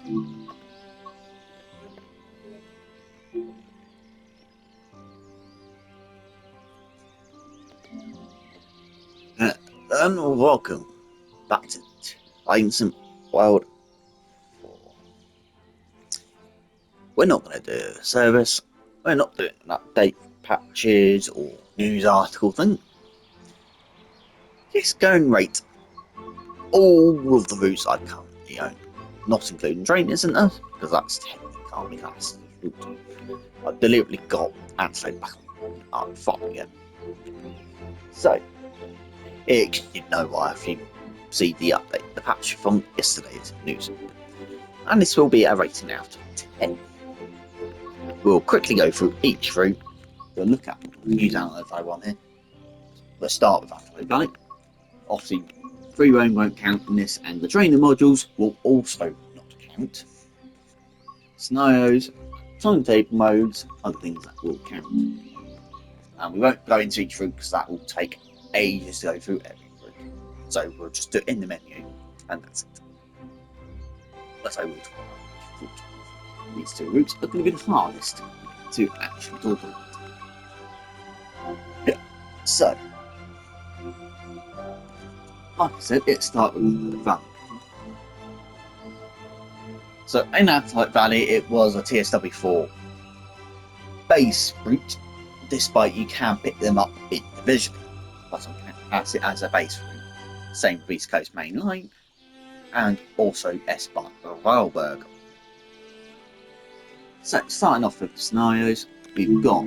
And welcome back to Ancient World 4. We're not going to do a service, we're not doing an update patches or news article thing. Just go and rate all of the routes I currently own, not including Drain Center, because that's technically can't be classed as a route. I've deliberately got Antelope back on farm again. So, you know why if you see the update, the patch from yesterday's news. And this will be a rating out of 10. We'll quickly go through each route. We'll look at the news downloads I want here. We'll start with Antelope Valley. Obviously, free roam won't count in this, and the trainer modules will also not count. Scenarios, timetable modes, other things that will count. And we won't go into each route because that will take ages to go through every route. So we'll just do it in the menu, and that's it. That's how we'll talk about these two routes are going to be the hardest to actually talk about. Yeah. So, like I said, it starts with the valley. So in Antelope Valley, it was a TSW4 base route, despite you can pick them up individually, but I can pass it as a base route. Same with East Coast Main Line, and also S-Bahn Vorarlberg. So starting off with the scenarios, we've got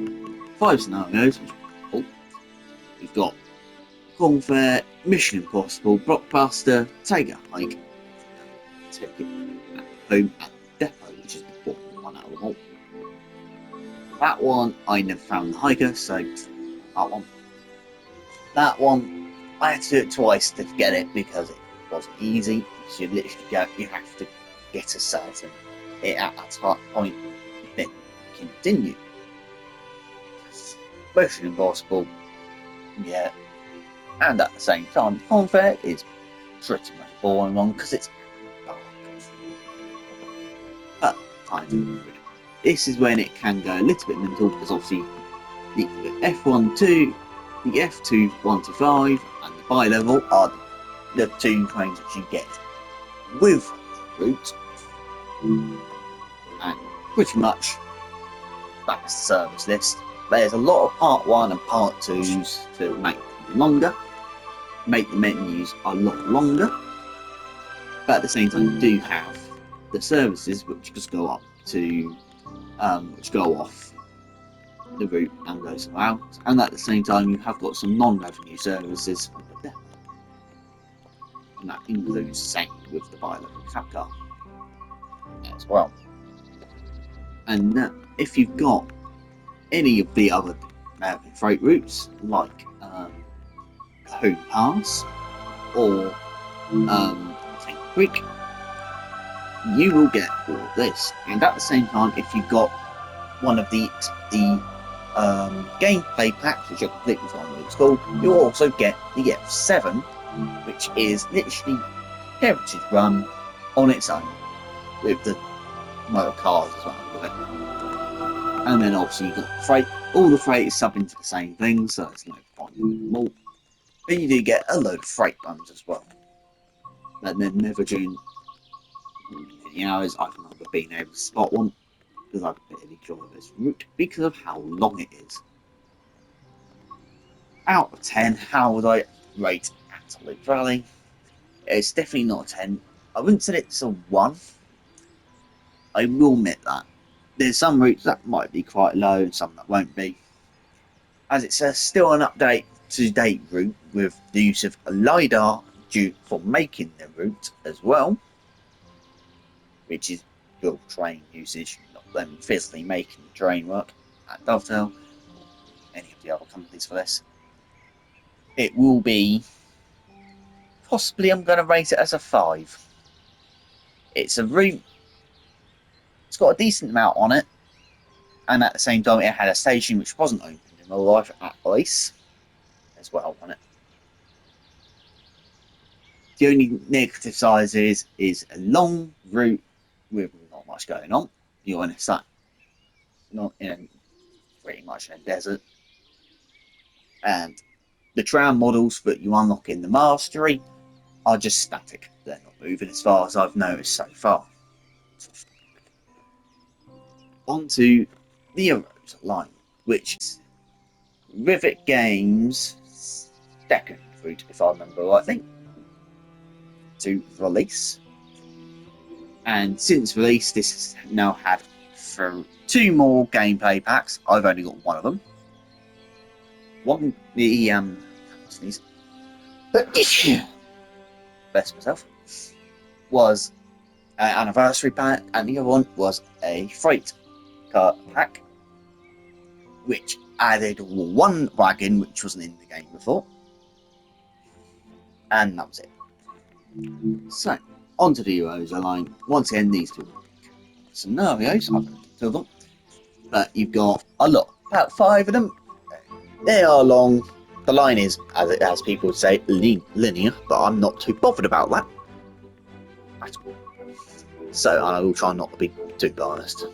5 scenarios, which are cool. We've got Cornfair, Mission Impossible, Blockbuster, Take a Hike, Ticket at Home at the Depot, which is the bottom one out of them all. That one I never found the hiker, so that one I had to do it twice to get it because it wasn't easy. So you literally you have to get a certain it at that point, then continue. Mission Impossible, yeah. And at the same time, Cornfair is pretty much a boring one because it's dark. But this is when it can go a little bit mental because obviously the F12, the F2 1 to 5, and the bi-level are the 2 trains that you get with the route. And pretty much that's the service list. There's a lot of part 1 and part 2s to make them longer, make the menus a lot longer, but at the same time you do have the services which just go up to which go off the route and go somewhere else, and at the same time you have got some non-revenue services from the depot, and that includes same with the bi-level cab car as well. And if you've got any of the other freight routes like Home Pass or St. Creek, you will get all of this. And at the same time, if you've got one of the gameplay packs, which are completely fine what it's called, you'll also get the F7, which is literally Heritage Run on its own with the motor cars as well. And then obviously you've got freight. All the freight is sub into the same thing, so it's no point in them all. But you do get a load of freight runs as well. And then never during many hours I've never been able to spot one because I barely enjoy this route because of how long it is. Out of 10, how would I rate Antelope Valley? It's definitely not a 10. I wouldn't say it's a 1. I will admit that. There's some routes that might be quite low and some that won't be. As it's still an update to date route with the use of a LiDAR due for making the route as well, which is good train usage, not them physically making the train work at Dovetail or any of the other companies for this. It will be possibly, I'm going to rate it as a 5. It's a route, it's got a decent amount on it, and at the same time it had a station which wasn't opened in real life at least as well on it. The only negative side is a long route with not much going on. You're in a not in pretty much in a desert, and the tram models that you unlock in the mastery are just static. They're not moving as far as I've noticed so far. Onto the Heroes line, which is Rivet Games' second route, if I remember rightly, to release. And since release, this has now had for 2 more gameplay packs. I've only got one of them. One, sneeze. Bless myself. Was an anniversary pack, and the other one was a freight car pack, which added 1 wagon, which wasn't in the game before. And that was it. So, onto the Heroes line. Once again, these 2 scenarios, I've got 2 of them. But you've got a lot, about 5 of them. They are long. The line is, as people would say, linear, but I'm not too bothered about that. So I will try not to be too biased.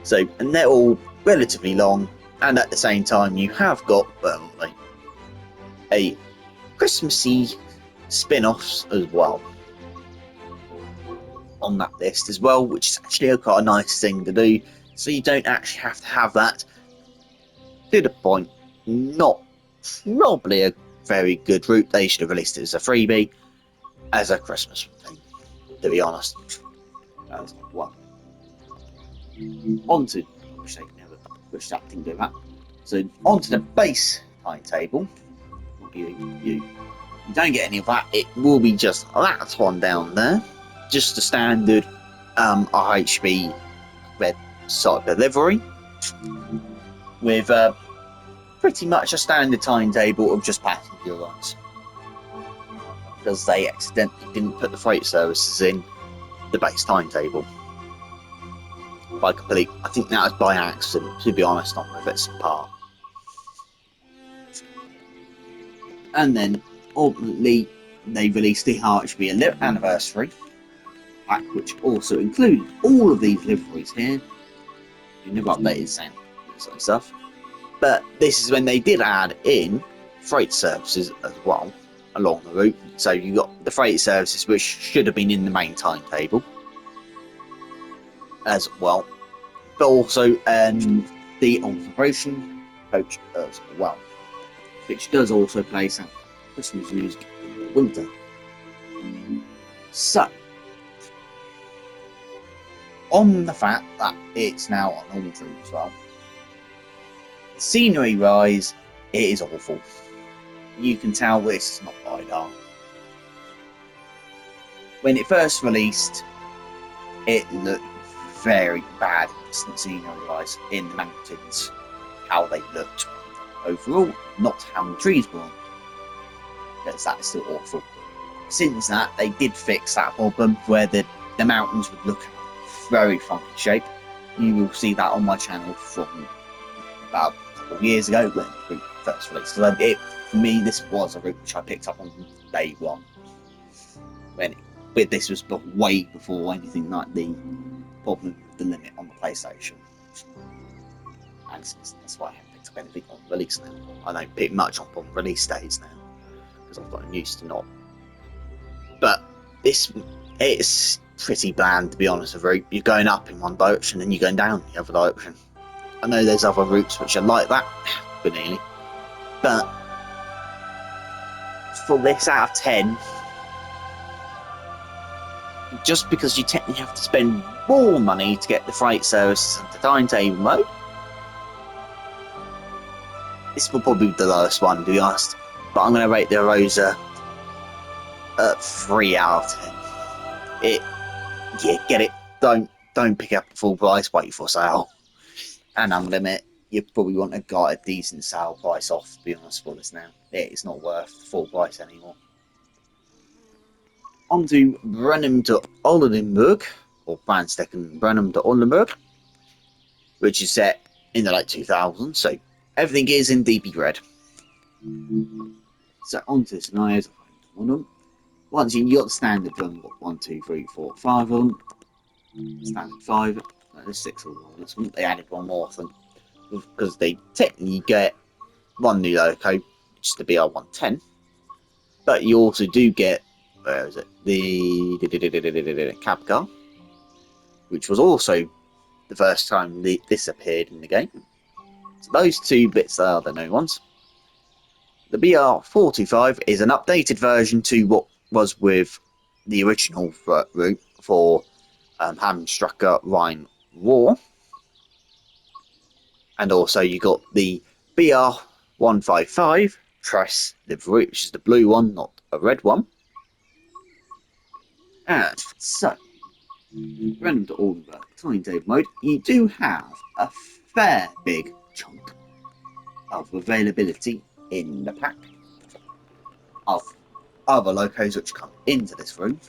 So, and they're all relatively long, and at the same time, you have got a Christmassy spin-offs as well on that list as well, which is actually quite a nice thing to do. So you don't actually have to have that. To the point, not probably a very good route. They should have released it as a freebie, as a Christmas thing, to be honest. That's one. Onto, I wish they never wish that thing do that. So onto the base timetable. You don't get any of that. It will be just that one down there, just a standard RHB red site delivery with pretty much a standard timetable of just passenger runs, because they accidentally didn't put the freight services in the base timetable. I think that was by accident, to be honest, on Rivet's part. And then ultimately they released the RHB anniversary pack, which also included all of these liveries here. You never updated sound and stuff. But this is when they did add in freight services as well along the route. So you got the freight services, which should have been in the main timetable as well, but also the observation coach as well, which does also play some Christmas music in the winter. So, on the fact that it's now on all route as well, scenery wise, it is awful. You can tell this is not LiDAR. When it first released, it looked very bad distant scenery wise in the mountains, how they looked overall, not how the trees were, because that is still awful. Since that, they did fix that problem where the mountains would look very funky shape. You will see that on my channel from about a couple of years ago when the route first released. So for me, this was a route which I picked up on day one. But this was way before anything like the problem with the limit on the PlayStation. And that's why I haven't picked up anything on release now. I don't pick much up on release days now, because I've gotten used to not. But it's pretty bland, to be honest with you. You're going up in one direction and you're going down the other direction. I know there's other routes which are like that, banally. But for this out of 10, just because you technically have to spend more money to get the freight services and the timetable mode, this will probably be the lowest one, to be honest. But I'm going to rate the Rosa at 3 out of 10. Get it. Don't pick up the full price. Wait for sale. And I'm going to admit, you probably want to get a decent sale price off, to be honest, for this now. It's not worth the full price anymore. On to Brenham to Oldenburg, or Brandstetten Brenham to Oldenburg, which is set in the late 2000s, so everything is in DB red. So on to the scenarios. Once you got the standard film, got 1, 2, 3, 4, 5 of them. standard 5. There's 6 all on this one. They added one more thing because they technically get one new loco, which is the BR110, but you also do get, where is it, the cab car, which was also the first time this appeared in the game. So those two bits are the new ones. The BR45 is an updated version to what was with the original route for Hamstrucker Rhine War. And also you got the BR155 press livery, which is the blue one, not a red one. And so, random to Oldenburg timetable mode, you do have a fair big chunk of availability in the pack of other locos which come into this route.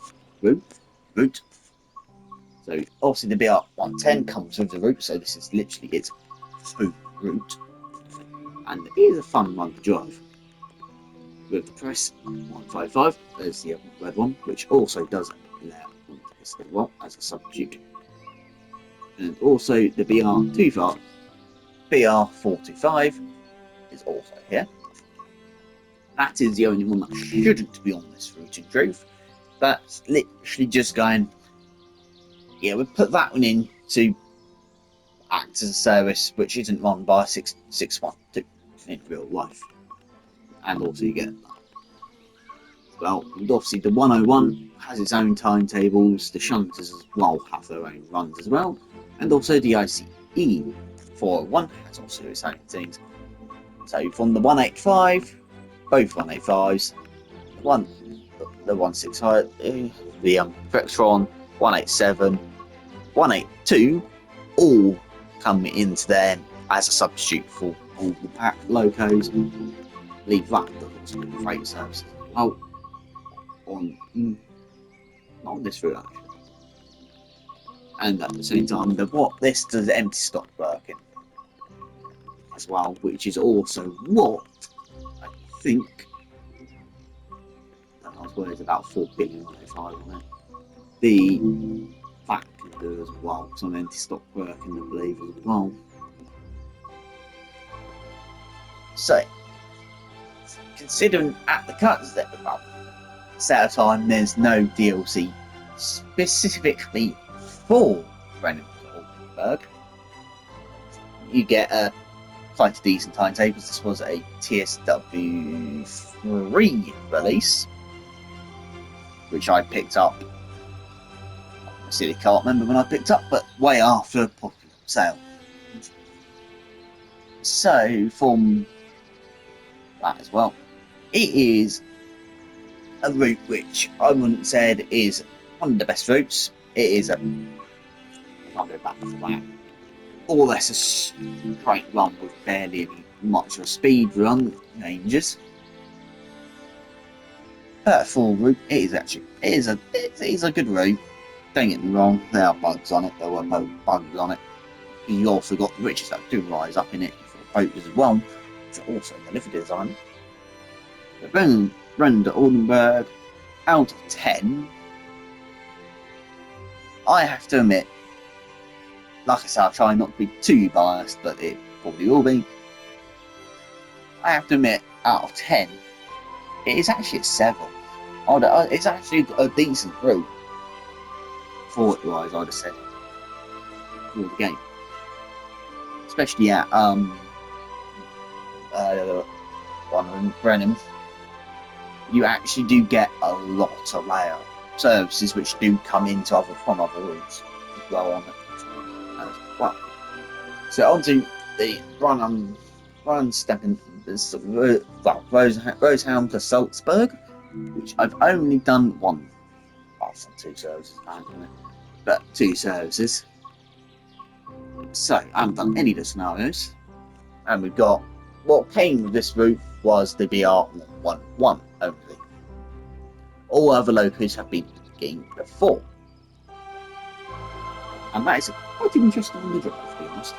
So obviously the BR110 comes with the route, so this is literally its full route, and it is a fun one to drive. With the press 155, there's the red one, which also does layer onto this as well as a substitute. And also the BR45 is also here. That is the only one that shouldn't be on this route in truth. That's literally just going, yeah, we put that one in to act as a service which isn't run by a 612 in real life. And also you get that. Well, obviously the 101 has its own timetables, the shunters as well have their own runs as well, and also the ICE 401 has also its own things. So from the 185, both 185s, the 165, the Vectron, 187, 182, all come into there as a substitute for all the pack locos. Leave that to the freight services. Oh, not on this route actually. And at the same time, this does empty stock working as well, which is also what I think. I was worried about 4 billion on it. The fact can do as well, some empty stock working, I believe, as well. So, considering at the cuts that about set of time, there's no DLC specifically for Brennan Oldenburg. You get quite a decent timetables. This was a TSW3 release, which I picked up. I silly can't remember when I picked up, but way after popular sale. So from that as well, it is a route which I wouldn't say is one of the best routes. It is a, I'll go back to that, or less a straight run with barely much of a speed run changes. But full route, it is a good route. Don't get me wrong, there are bugs on it. There were no bugs on it. You also got the riches that do rise up in it for the boaters as well, which are also the livery design. But then Brendan Oldenburg, out of 10, I have to admit, like I said, I'll try not to be too biased, but it probably will be. I have to admit, out of 10, it is actually a 7. It's actually a decent route. Thought-wise, I'd have said, for the game. Especially at one of Brennan, you actually do get a lot of layer services which do come into from other routes as well on it as well. So onto the run stepping Rosehound to Salzburg, which I've only done one. I've done 2 services, but 2 services. So I haven't done any of the scenarios, and we've got what came with this route was the BR11 only. All other locos have been gained before, and that is quite interesting on the drive, to be honest.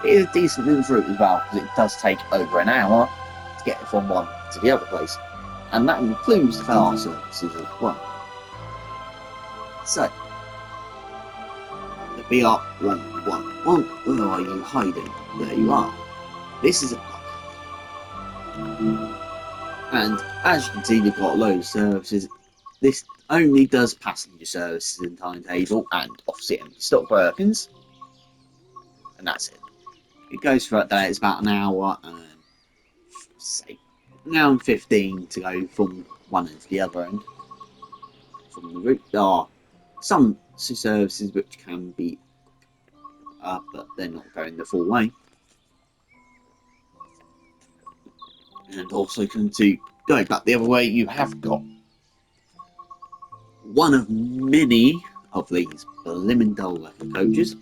It is a decent little route as well, because it does take over an hour to get from one to the other place, and that includes the car services as well. So, BR111. Where are you hiding? There you are. This is a bug. And as you can see, they've got loads of services. This only does passenger services in timetable and obviously empty stock Birkins. And that's it. It goes for that day. It's about an hour and say an hour and 15 to go from one end to the other end. From the route, there are some services which can be but they're not going the full way. And also going back the other way, you have got one of many of these blimmin' Dollar coaches,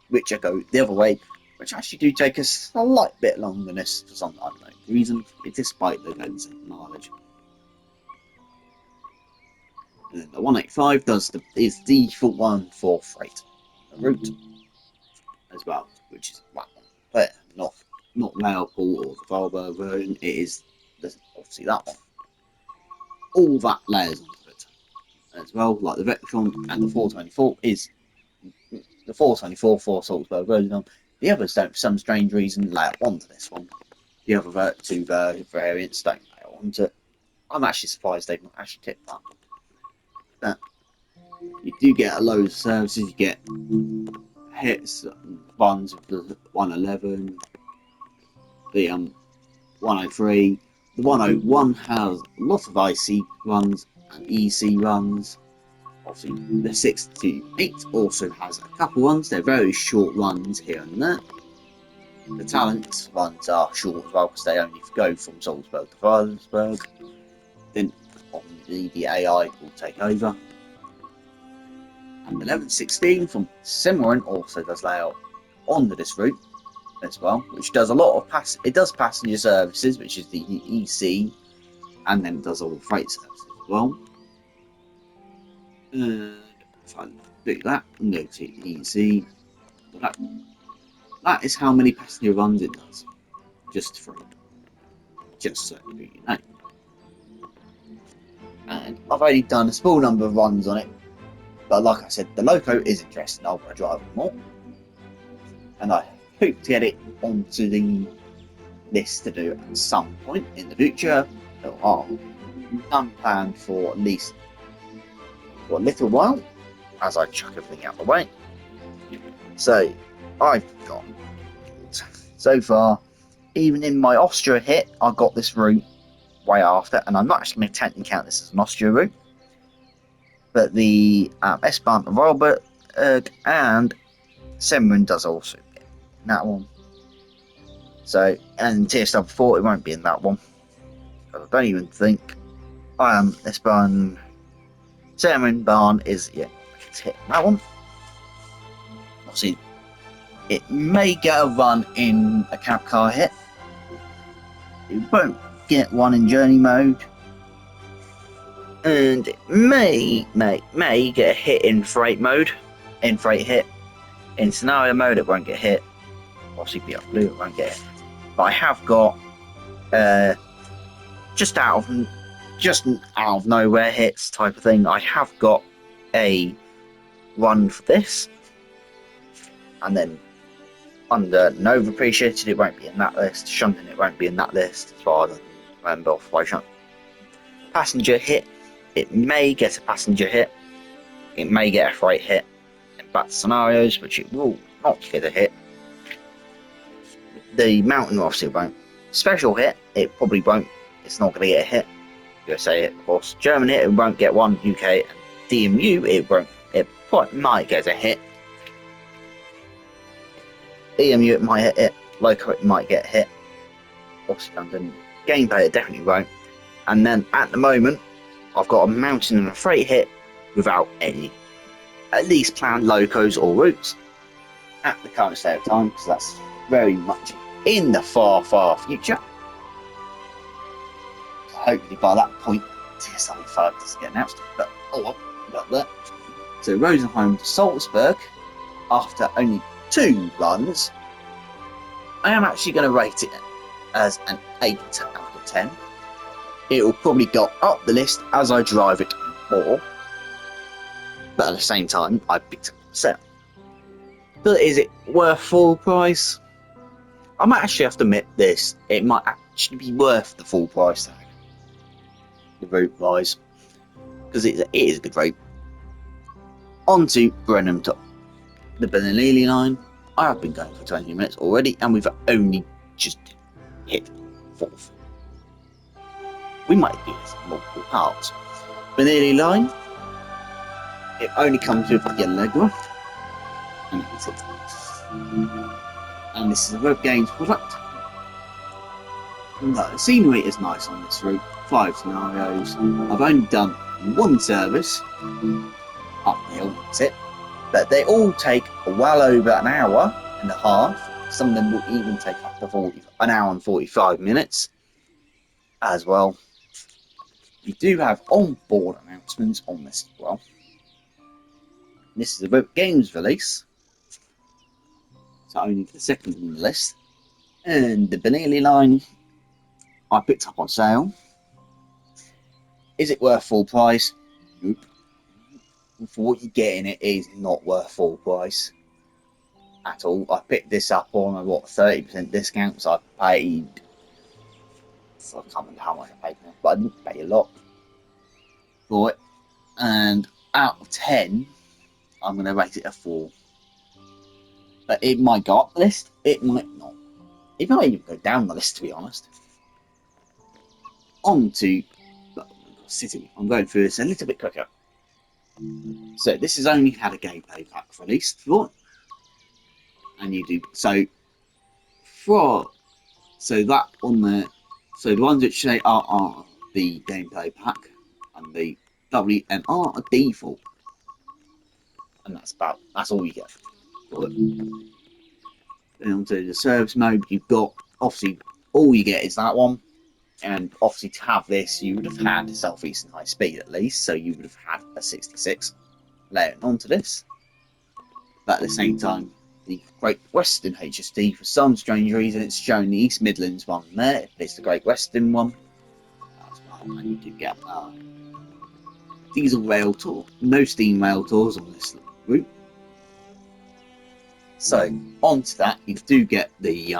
which go the other way, which actually do take a slight bit longer than this for some unknown reason, despite the lens mileage. And then the 185 is the default one for freight route as well, which is that one, but not Liverpool or the Volvo version. It is obviously that one. All that layers onto it as well, like the Vectron and the 424 is the 424 for Salzburg version. The others don't, for some strange reason, layer onto this one. The other two variants don't layer onto it. I'm actually surprised they've not actually tipped that. But you do get a load of services. You get hits, ones of the 111, the 103. The 101 has lots of IC runs and EC runs. Obviously, the 628 also has a couple runs. They're very short runs here and there. The Talent runs are short as well because they only go from Salzburg to Salzburg. Then the AI will take over. And the 1116 from Cimarron also does layout onto this route as well, which does a lot of passenger services, which is the EC, and then it does all the freight services as well. If I do that and go to EC, that is how many passenger runs it does, just so you know. And I've only done a small number of runs on it, but like I said, the loco is interesting. I want to drive it more, and I hope to get it onto the list to do at some point in the future. There are none planned for at least for a little while, as I chuck everything out the way. So I've got, so far, even in my Austria hit, I got this route way after, and I'm not actually going to technically count this as an Austria route, but the S-Bahn and Robert and Cimarron does also get in that one. So, and TSW4, it won't be in that one. I don't even think S-Bahn Cimarron Barn is it's hit that one. Obviously, it may get a run in a cab car hit. It won't get one in journey mode, and it may get a hit in freight mode, in freight hit. In scenario mode, it won't get hit. Obviously, BR Blue, it won't get hit. But I have got just out of nowhere hits type of thing. I have got a run for this, and then under Nova Appreciated, it won't be in that list. Shunting, it won't be in that list as far as I remember off by shunt. Passenger hit, it may get a passenger hit, it may get a freight hit in bad scenarios, which it will not get a hit. The Mountain obviously won't. Special hit, it probably won't. It's not going to get a hit. USA hit, of course. German hit, it won't get one. UK and DMU, it won't. It might get a hit. EMU, it might hit it. Loco, it might get hit. Obviously, London gameplay, it definitely won't. And then at the moment, I've got a Mountain and a freight hit without any, at least planned locos or routes at the current state of time, because that's very much in the far future. Hopefully by that point, TSI 5 doesn't get announced, but oh well, got that. So Rosenheim to Salzburg, after only 2 runs, I am actually going to rate it as an 8 out of 10. It will probably go up the list as I drive it more, but at the same time, I picked up So, but is it worth full price? I might actually have to admit this. It might actually be worth the full price tag. The route wise, because it is a good route. On to Brenham Top. The Benelli line. I have been going for 20 minutes already, and we've only just hit 4th. We might do this in multiple parts. Benelli line. It only comes with the Allegra, and that's it. And this is a Web Games product. The scenery is nice on this route. 5 scenarios. I've only done one service uphill, that's it. But they all take well over an hour and a half. Some of them will even take up to an hour and 45 minutes as well. You do have on-board announcements on this as well. This is a Web Games release, so only the second on the list. And the Benelli line I picked up on sale. Is it worth full price? Nope. For what you get in it is not worth full price at all. I picked this up on a 30% discount, so I paid. So I can't remember how much I paid now, but I didn't pay a lot for it. And out of 10, I'm going to rate it a 4. But it might go up the list, it might not. It might even go down the list, to be honest. On to City. I'm going through this a little bit quicker. So this has only had a gameplay pack released for, and you do so that on the the ones which say are the gameplay pack, and the WMR are default, and that's all you get for it. Then onto the service mode, you've got obviously all you get is that one. And obviously to have this, you would have had a Southeastern High Speed at least, so you would have had a 66 layering onto this. But at the same time, the Great Western HSD, for some strange reason, it's shown the East Midlands one there. It's the Great Western one as well, and you do get diesel rail tour, no steam rail tours on this route. So onto that, you do get the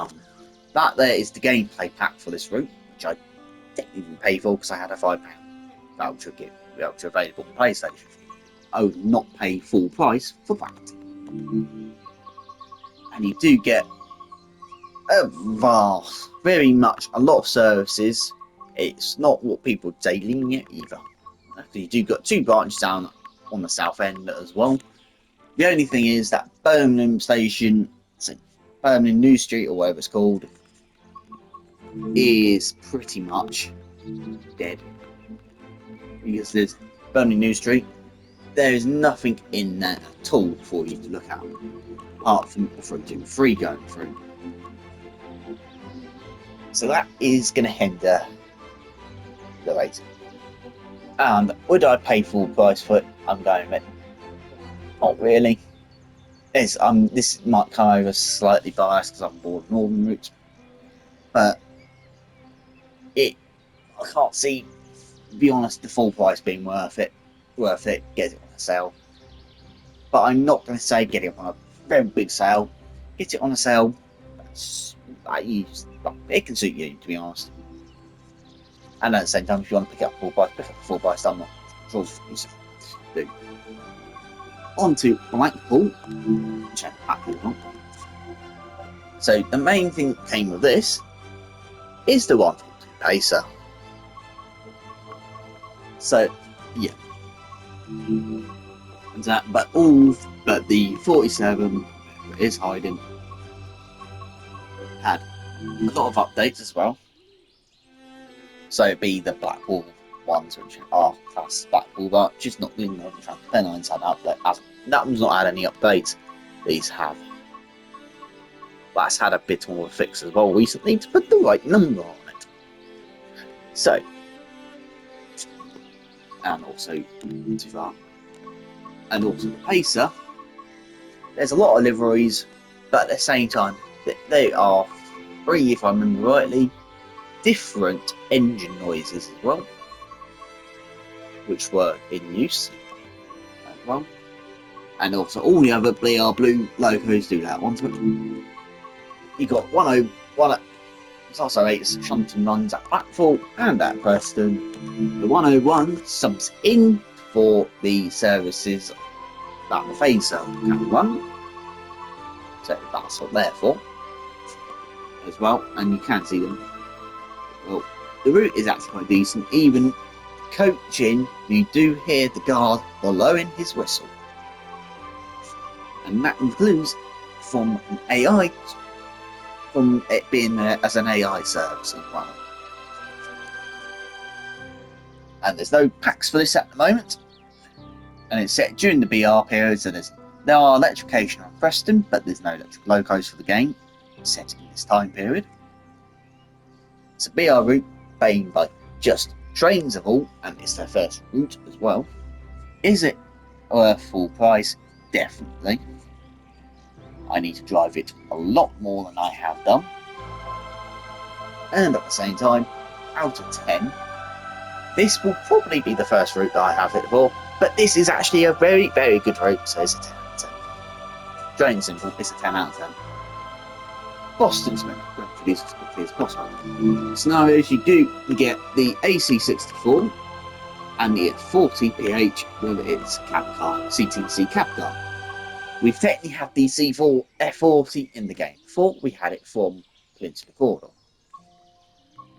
that there is the gameplay pack for this route, which I didn't pay for because I had a £5 voucher available on PlayStation. I would not pay full price for that. And you do get a very much a lot of services. It's not what people would say lenient either. You do got 2 branches down on the south end as well. The only thing is that Birmingham Station, Birmingham New Street or whatever it's called, is pretty much dead, because there's Birmingham New Street, there is nothing in there at all for you to look at apart from the 323 going through, so that is going to hinder the rating. And would I pay full price for it? I'm going with not really. This might come over slightly biased because I'm bored of northern routes, but I can't see, to be honest, the full price being worth it. Get it on a sale. But I'm not going to say get it on a very big sale. Get it on a sale. It can suit you, to be honest. And at the same time, if you want to pick up full price, pick up full price. I'm not sure you do. On to Blackpool, which I absolutely not. So the main thing that came with this is the 140 Pacer. So yeah, and that, but the 47 is hiding. Had a lot of updates as well. So it'd be the Blackpool ones, which are class Blackpool, but just not the Northern Transport Lines had updates. That one's not had any updates. These have. That's had a bit more of a fix as well recently to put the right number on it. So, and also too far. And also the Pacer. There's a lot of liveries, but at the same time, they are 3, if I remember rightly, different engine noises as well, which were in use as well. and also all the other BR Blue locos do that onto it. You got 101 it's also 8 Shunton runs at Blackpool and at Preston. The 101 subs in for the services that the Phaser can run. So that's what they're for as well, and you can see them. Well, the route is actually quite decent. Even coaching, you do hear the guard blowing his whistle. And that includes from an AI, from it being there as an AI service as well. And there's no packs for this at the moment. And it's set during the BR period, so there are electrification on Preston, but there's no electric locos for the game. It's set in this time period. It's a BR route made by Just Trains of all, and it's their first route as well. Is it worth full price? Definitely. I need to drive it a lot more than I have done. And at the same time, out of 10, this will probably be the first route that I have it for, but this is actually a very, very good route, so it's a 10 out of 10. Plain and simple, it's a 10 out of 10. Boston's going to produce as quickly as possible. Scenarios, you do get the AC64 and the 40 PH with its cab car, CTC cab car. We've technically had the C4 F40 in the game before. We had it from Prince Recorder.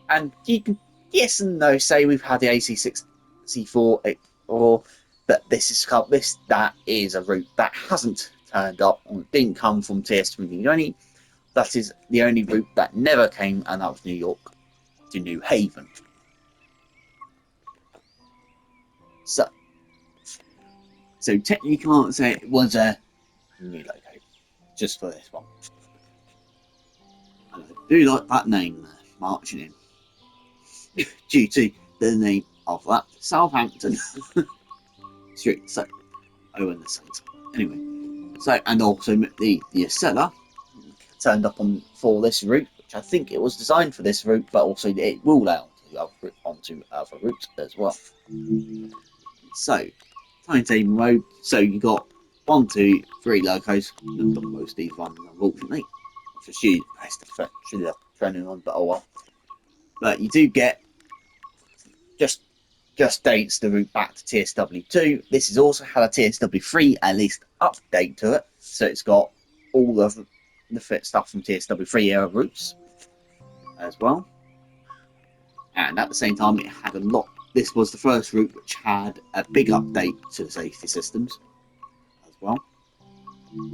And you can, yes and no, say we've had the AC6 C4 or but that is a route that hasn't turned up or didn't come from TS3 only. That is the only route that never came, and that was New York to New Haven. So technically you can't say it was a new logo, just for this one. And I do like that name there, marching in, due to the name of that Southampton street. So, the Saints. Anyway, so and also the Acela turned up for this route, which I think it was designed for this route, but also it will allow onto other routes as well. So, timetable mode. So you got 1, 2, 3 locos. I've done most of these ones, unfortunately. Just use the training on, but oh well. But you do get just dates the route back to TSW2. This has also had a TSW3 at least update to it, so it's got all of the fit stuff from TSW3 era routes as well. And at the same time, it had a lot. This was the first route which had a big update to the safety systems as well.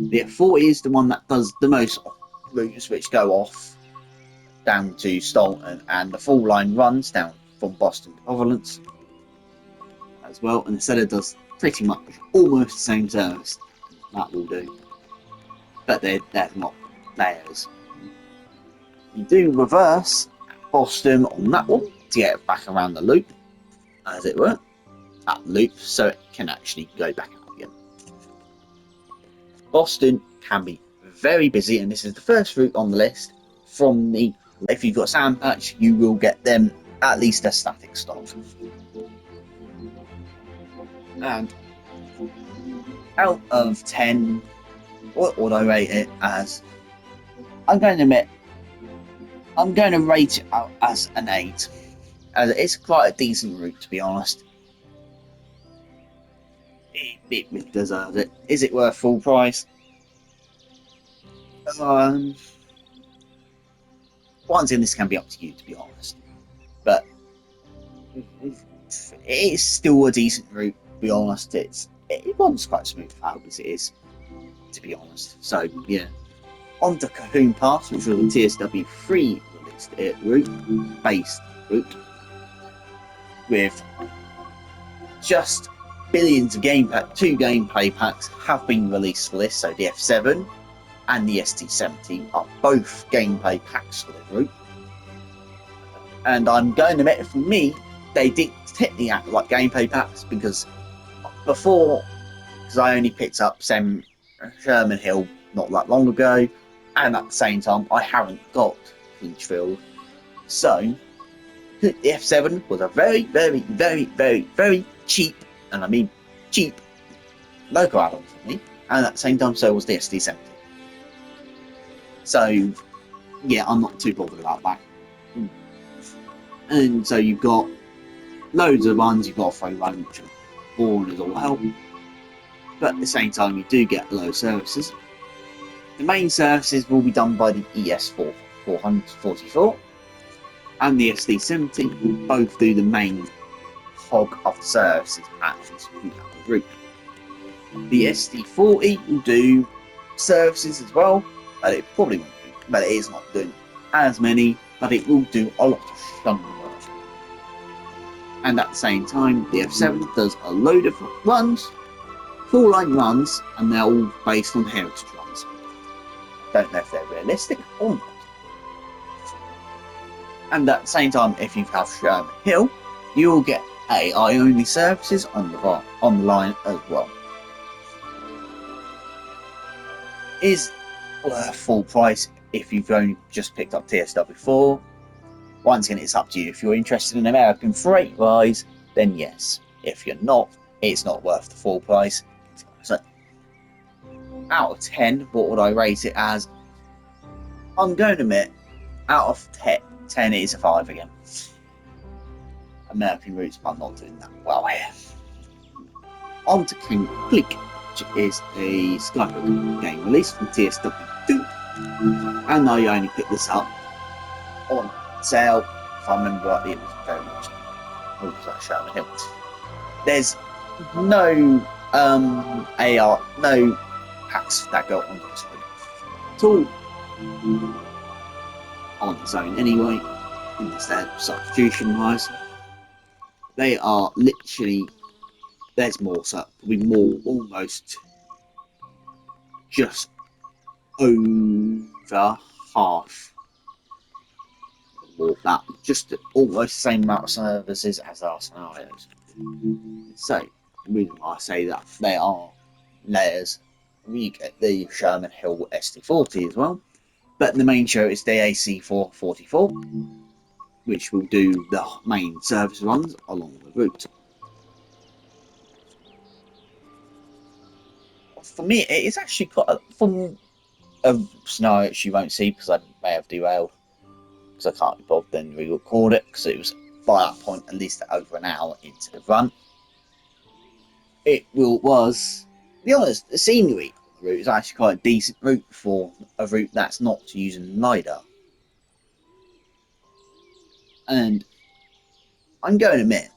The F40 is the one that does the most routes which go off down to Stolton, and the full line runs down from Boston to Providence as well. And the Acela does pretty much almost the same service that will do, but they're not layers. You do reverse Boston on that one to get it back around the loop, as it were, that loop, so it can actually go back out again. Boston can be very busy, and this is the first route on the list from the. If you've got Sand Patch, you will get them at least a static stop. And out of 10, what would I rate it as? I'm going to rate it out as an 8. As it's quite a decent route, to be honest. It deserves it. Is it worth full price? Once again, this can be up to you, to be honest. But it's still a decent route, to be honest. It runs quite smooth out as it is, to be honest. So, yeah. On to Cahoon Pass, which was a TSW3 released based route, with just billions of two gameplay packs have been released for this. So the F7 and the ST70 are both gameplay packs for the route. And I'm going to admit, for me, they didn't technically act like gameplay packs because I only picked up Sherman Hill not that long ago, and at the same time, I haven't got Finchfield. So, the F7 was a very, very, very, very, very cheap, and I mean cheap, local add-on for me. and at the same time, so was the SD70. So, yeah, I'm not too bothered about that. And so you've got loads of ones, you've got a free run, which are boring as all hell. But at the same time, you do get low services. The main services will be done by the ES444 and the SD70, both do the main hog of the services patterns throughout the route. The SD40 will do services as well, but it probably won't do, but it is not doing as many, but it will do a lot of shunt work. And at the same time, the F7 does a load of runs, full line runs, and they're all based on heritage runs. Don't know if they're realistic or not. And at the same time, if you have Sherman Hill, you'll get AI only services on the line as well. Is worth full price if you've only just picked up TSW4. Once again, it's up to you. If you're interested in American freight wise, then yes. If you're not, it's not worth the full price. So, out of 10, what would I rate it as? I'm going to admit, out of 10 it is a 5 again. American routes are not doing that well here. On to King Click, which is a Skybook game release from TSW2, and I only picked this up on sale. If I remember rightly, it was very much. What was that, Sherman Hill? There's no AR, no packs that go on this route at all. On its own anyway, instead substitution wise, they are literally, there's more, so probably more, almost just over half, or that, just almost the same amount of services as our scenarios. So the reason why I say that, they are layers. We get the Sherman Hill SD40 as well, but the main show is the AC444, which will do the main service runs along the route. For me, it is actually quite from a scenario which you won't see because I may have derailed because I can't be bothered then re-record it because it was by that point at least over an hour into the run. It was, to be honest, the scenery on the route is actually quite a decent route for a route that's not using LiDAR. And I'm going to admit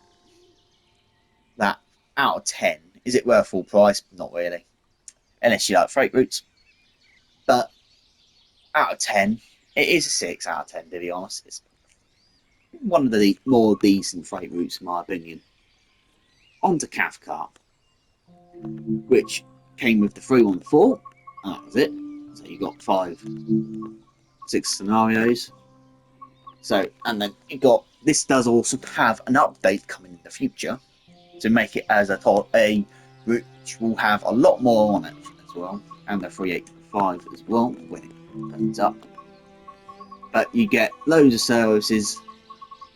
that out of 10, is it worth full price? Not really, unless you like freight routes. But out of 10, it is a 6 out of 10, to be honest. It's one of the more decent freight routes, in my opinion. On to Cathcart, which came with the 314, and that was it. So you got 6 scenarios. So, and then you got, this does also have an update coming in the future to make it as a route which will have a lot more on it as well, and the 385 as well when it opens up. But you get loads of services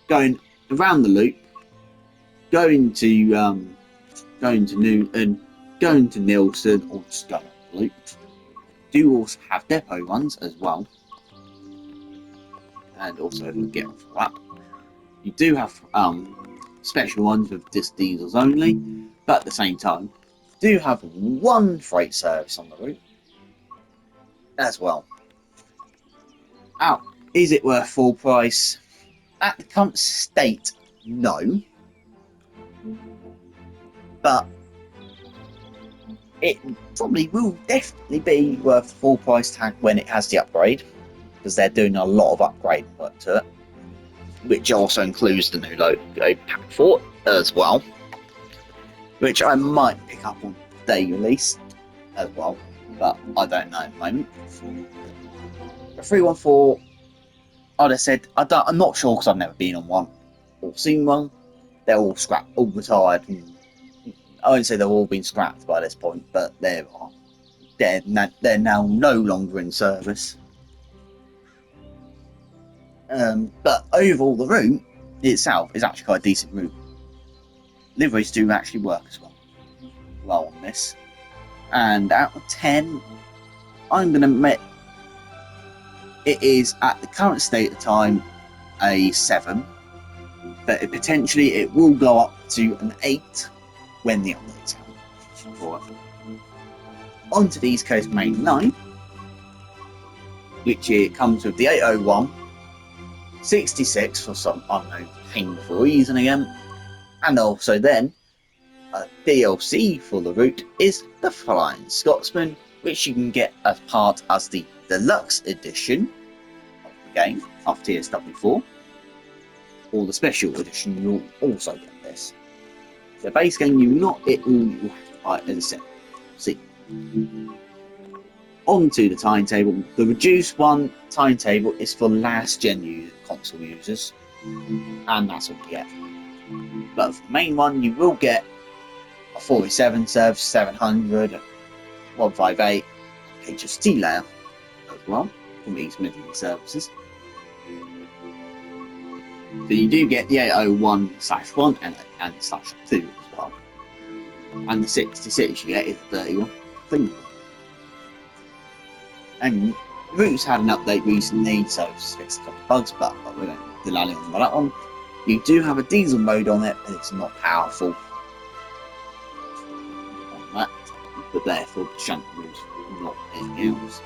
going around the loop, going to Newton, going to Nielsen, or just going up the loop. Do also have depot runs as well, and also if we get on for that, you do have special ones with just diesels only, but at the same time, do have one freight service on the route as well. Now, is it worth full price? At the current state, no. But it probably will definitely be worth the full price tag when it has the upgrade, because they're doing a lot of upgrading work to it, which also includes the new logo pack 4 as well, which I might pick up on the day release as well, but I don't know at the moment. The 314, I'd have said, I'm not sure because I've never been on one or seen one. They're all scrapped, all retired. And I won't say they've all been scrapped by this point, but they're now no longer in service. But overall, the route itself is actually quite a decent route. Liveries do actually work as well on this, And out of 10, I'm going to admit it is, at the current state of time, a 7. But potentially it will go up to an 8 when the update's out. On to the East Coast main line, which it comes with the 801, 66 for some unknown painful reason again, and also then a DLC for the route is the Flying Scotsman, which you can get as part as the deluxe edition of the game of TSW4, or the special edition. You'll also get this. The base game, you will not get all you have to buy as a set. See. On to the timetable. The reduced one timetable is for last gen console users, and that's all you get. But for the main one, you will get a 47 serve, 700, 158 HST layer as well from these middling services. So you do get the 801/1 and /2 as well. And the 66 you get is the 31 thing. And Root's had an update recently, so it's fixed a couple of bugs, but we don't delay on that one. You do have a diesel mode on it, but it's not powerful on that, but therefore the shunt moves, not anything else.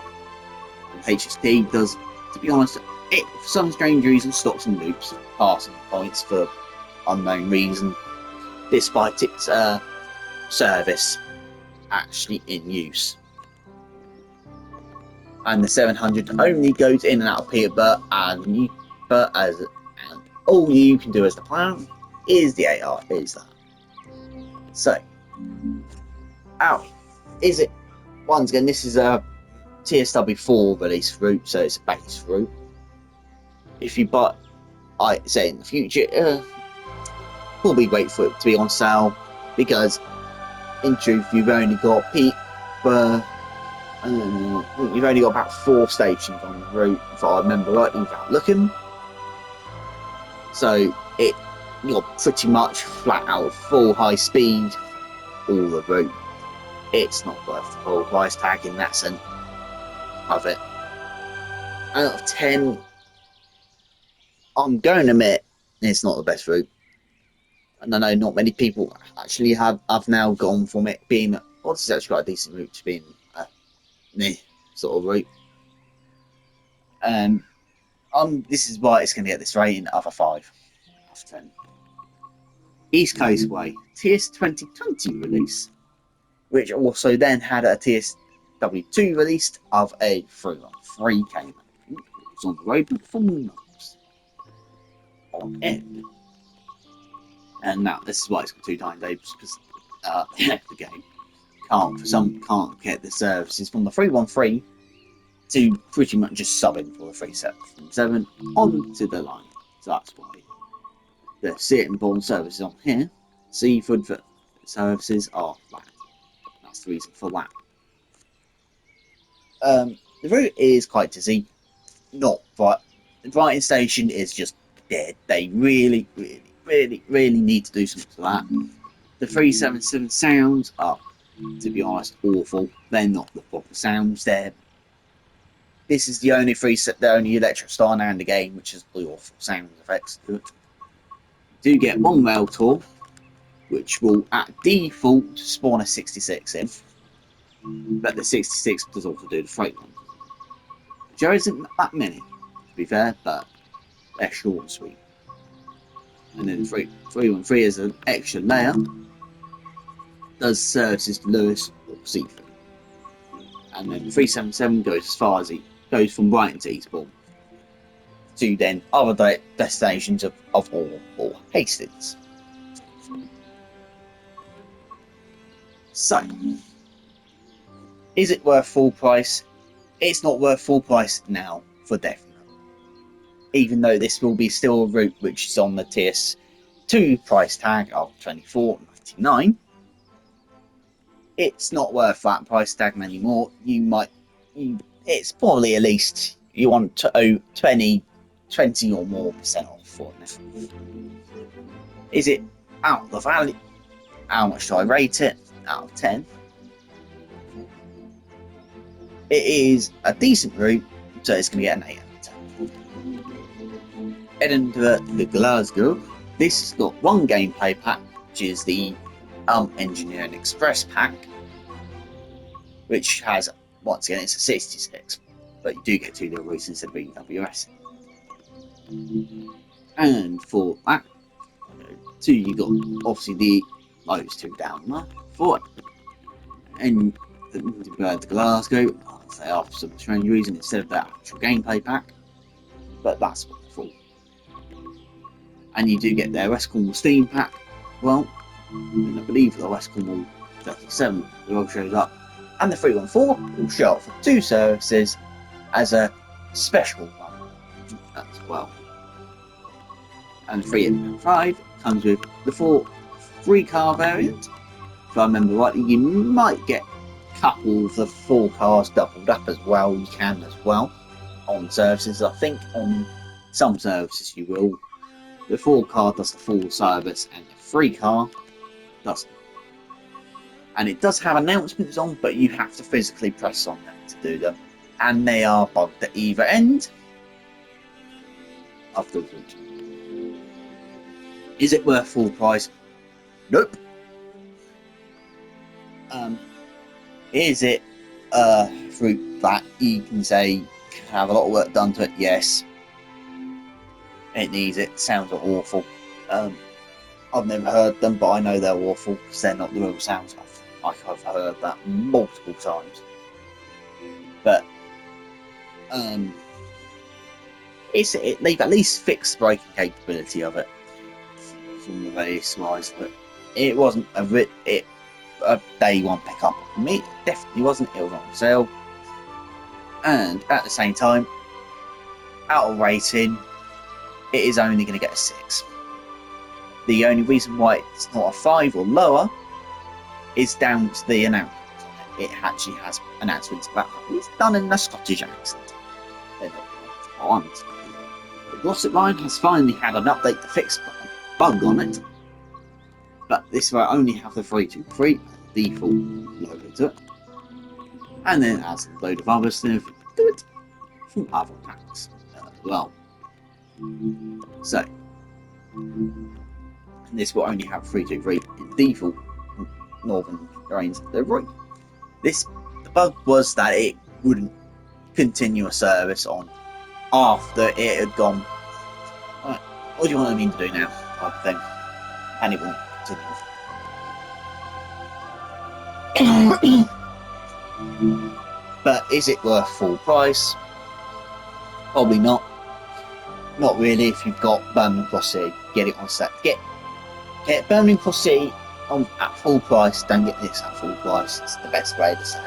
And HST does, to be honest, it for some strange reason stops and loops passing points for unknown reason, despite its service actually in use. And the 700 only goes in and out of Peterborough, and all you can do as the player is the AR, is that. So, is it, once again, this is a TSW4 release route, so it's a base route. If you buy, I say in the future, probably wait for it to be on sale, because in truth, you've only got Peterborough. You've only got about 4 stations on the route, if I remember rightly, without looking. So you're pretty much flat out full high speed all the route. It's not worth the full price tag in that sense of it. Out of 10, I'm going to admit it's not the best route. And I know not many people actually have now gone from it being, well, this is actually quite a decent route to being sort of route. This is why it's going to get this rating of a 5 out of 10. East Coast Way TS 2020 release, which also then had a TSW2 released of a 313 came. It was on the road for 4 months on end. And now this is why it's got 2 timetables, because the game can't get the services from the 313 to pretty much just subbing for the 377 onto the line. So that's why the Seaton Bourne services on here, Seaford services are flat. That's the reason for that. The route is quite dizzy. Not right. The Brighton station is just dead. They really need to do something to that. The 377 sounds are, to be honest, awful. They're not the proper sounds. This is the only electric star now in the game, which is the awful sound effects to it. You do get 1 rail tour, which will at default spawn a 66 in, but the 66 does also do the freight one. There isn't that many, to be fair, but they're short and sweet. And then 313 is an extra layer, does services to Lewes or Seaford. And then 377 goes as far as it goes from Brighton to Eastbourne to then other destinations of Hull or Hastings. So, is it worth full price? It's not worth full price now, for definite. Even though this will be still a route which is on the TS2 price tag of $24.99. It's not worth that price tag anymore. It's probably at least you want to owe 20 or more % off for it. Is it out of the value? How much do I rate it? Out of 10. it is a decent route, so it's going to get an 8 out of 10. Heading to the Glasgow, this has got one gameplay pack, which is the Engineering Express pack, which has, once again, it's a 66, but you do get 2 little routes instead of EWS. And for that, so you got obviously those 2 down there for it. And the Glasgow, they are for some strange reason instead of that actual gameplay pack, but that's what they're for. And you do get their West Cornwall Steam pack. Well, and I believe the West Cornwall 37 all shows up, and the 314 will show up for 2 services as a special one as well. And the 385 comes with the 3-car variant. If I remember rightly, you might get a couple of the 4 cars doubled up as well. You can as well on services. I think on some services you will. The 4-car does the full service, and the 3-car doesn't. And it does have announcements on, but you have to physically press on them to do them. And they are bugged at either end of the route. Is it worth full price? Nope. Is it a route that you can say can have a lot of work done to it? Yes. It needs it. Sounds are awful. I've never heard them, but I know they're awful because they're not the real sounds. I've heard that multiple times. But they've at least fixed the braking capability of it from the various wise. But it wasn't a day one pickup for me. It definitely wasn't. It was on sale, and at the same time, out of rating, it is only going to get a 6. The only reason why it's not a 5 or lower is down to the announcements on it. It actually has announcements about how it's done in a Scottish accent. They're not ones. The Gossip Line has finally had an update to fix a bug on it, but this will only have the 323 default logo to it, and then it has a load of other stuff to it from other packs as well. So this will only have 323 in default Northern Terrains delivery. The bug was that it wouldn't continue a service on after it had gone. Right, what do you want me to do now? Type of thing, and it wouldn't continue. But is it worth full price? Probably not. Not really. If you've got Birmingham Cross City, get it on set. Get Birmingham Cross City at full price. Don't get this at full price. It's the best way to say it.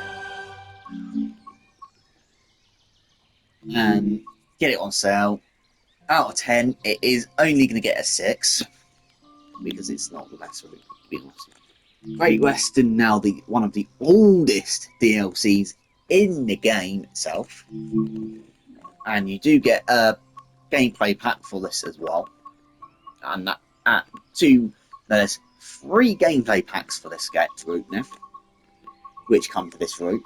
And get it on sale. Out of 10, it is only going to get a 6 because it's not the best route, to be honest. Great Western, now one of the oldest DLCs in the game itself, and you do get a gameplay pack for this as well. And there's 3 gameplay packs for this route now, which come to this route.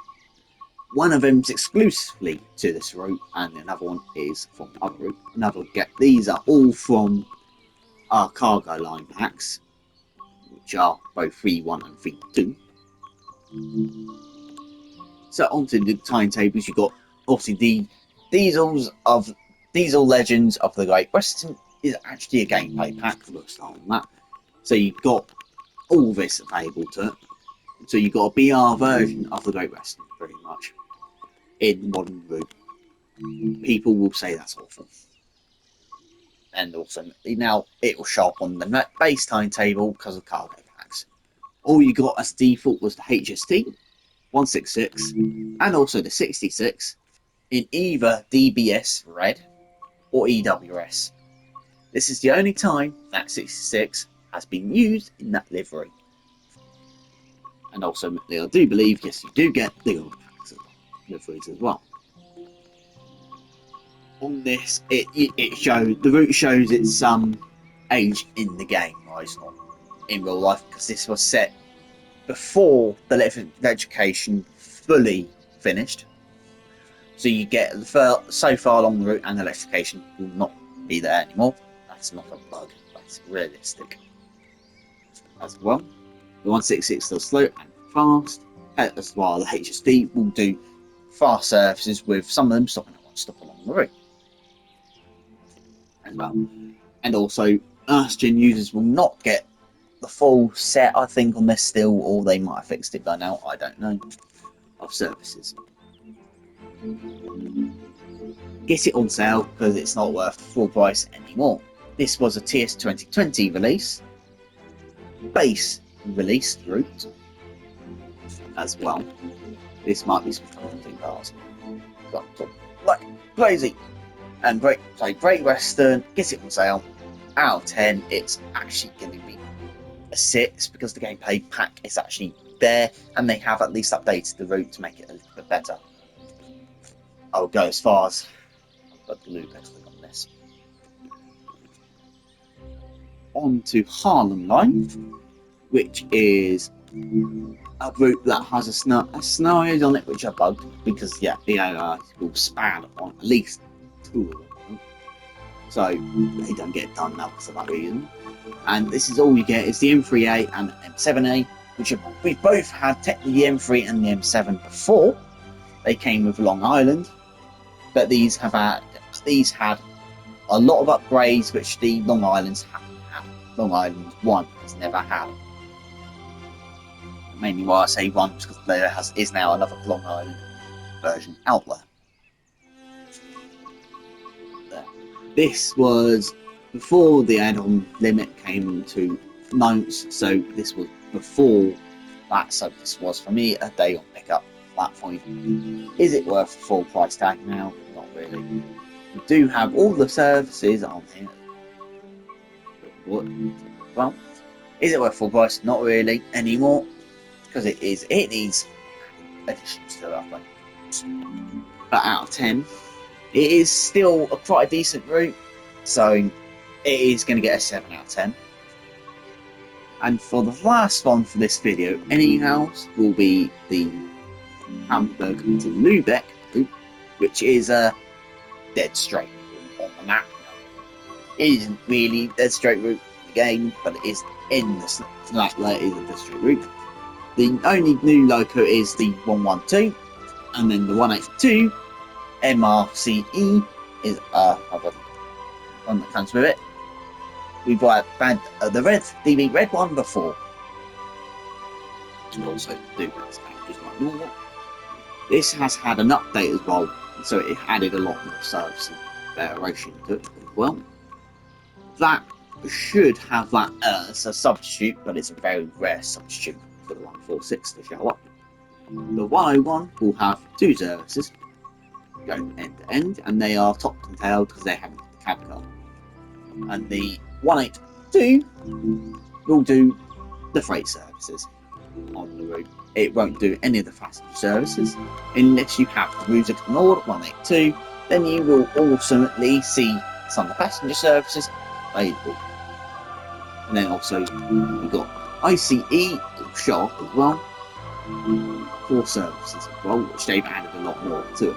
One of them's exclusively to this route, and another one is from other route. These are all from our cargo line packs, which are both 3.1 and 3.2. So onto the timetables, you've got obviously the Diesel Legends of the Great Western is actually a gameplay pack for the start on that. So you've got all this available to it. So you've got a BR version of the Great Western, pretty much, in modern route. People will say that's awful. And also, now it will show up on the base timetable because of cargo packs. All you got as default was the HST 166 and also the 66 in either DBS Red or EWS. This is the only time that 66 has been used in that livery. And also, I do believe, yes, you do get the old packs liveries as well. On this, the route shows its age in the game, right? It's not in real life, because this was set before the education fully finished. So you get so far along the route, and electrification will not be there anymore. That's not a bug. That's realistic as well. The 166 still slow and fast, as while the HSD will do fast services with some of them stopping at one stop along the route as well. And also, Earth-gen users will not get the full set, I think, on this still, or they might have fixed it by now, I don't know, of services. Get it on sale because it's not worth full price anymore. This was a TS 2020 release, base release route as well. This might be some conflicting cars. Like crazy. And Great Western, get it on sale. Out of 10, it's actually going to be a 6 because the gameplay pack is actually there and they have at least updated the route to make it a little bit better. I'll go as far as I've got the loop actually on this. On to Harlem Line, which is a route that has a scenarios on it which are bugged because the AI will span on at least 2 of them, so they don't get done now for that reason. And this is all you get is the M3A and M7A, which we've both had technically the M3 and the M7 before. They came with Long Island, but these had a lot of upgrades which the Long Islands haven't had. Long Island 1 has never had. Mainly why I say 1 because there is now another Long Island version out there. This was before the add-on limit came to notes, so this was before that, so this was for me a day on pickup at that point. Is it worth the full price tag now? Not really. We do have all the services on here. Well, is it worth full price? Not really anymore, because it needs additions to that one. But out of 10, it is still quite a decent route, so it is going to get a 7 out of 10. And for the last one for this video, anyhow, will be the Hamburg to Lübeck route, which is a dead straight route on the map. It isn't really dead straight route in the game, but it is in the snap layer is a dead straight route. The only new loco is the 112, and then the 182 MRCE is other one that comes with it. We've had the DB red one before, and also do just like normal. This has had an update as well, so it added a lot more service and variation to it as well. That should have that as a substitute, but it's a very rare substitute for the 146 to show up. The 101 will have 2 services going end to end, and they are topped and tailed because they haven't got the cab car. And the 182 will do the freight services on the route. It won't do any of the passenger services unless you have the Music Nord 182. Then you will ultimately see some of the passenger services available. And then also we've got ICE will show up as well for services as well, which they've added a lot more to it.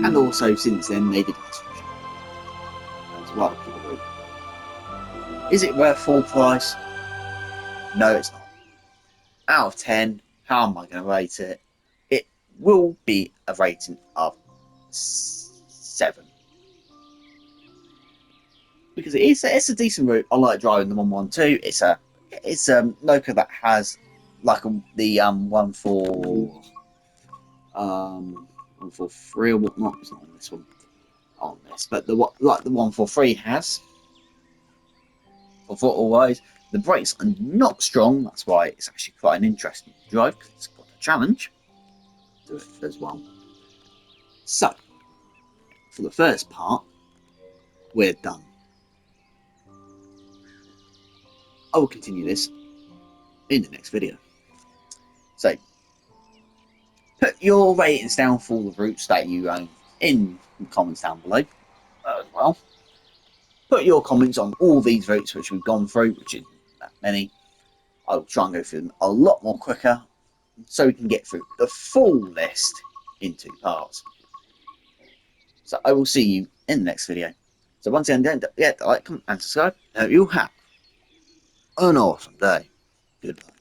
And also since then they did as well for the route. Is it worth full price? No, it's not. Out of 10, how am I going to rate it? It will be a rating of 7. Because it's a decent route. I like driving the 112. It's a loco that has like the 143 or whatnot. It's not on this one, on this, but the 143 has. For throttle wise, the brakes are not strong. That's why it's actually quite an interesting drive because it's got a challenge to it as well. So, for the first part, we're done. I will continue this in the next video. So, put your ratings down for the routes that you own in the comments down below as well. Put your comments on all these routes which we've gone through, which isn't that many. I will try and go through them a lot more quicker so we can get through the full list in 2 parts. So I will see you in the next video. So once again, don't forget to like, comment, and subscribe. I hope you have an awesome day. Goodbye.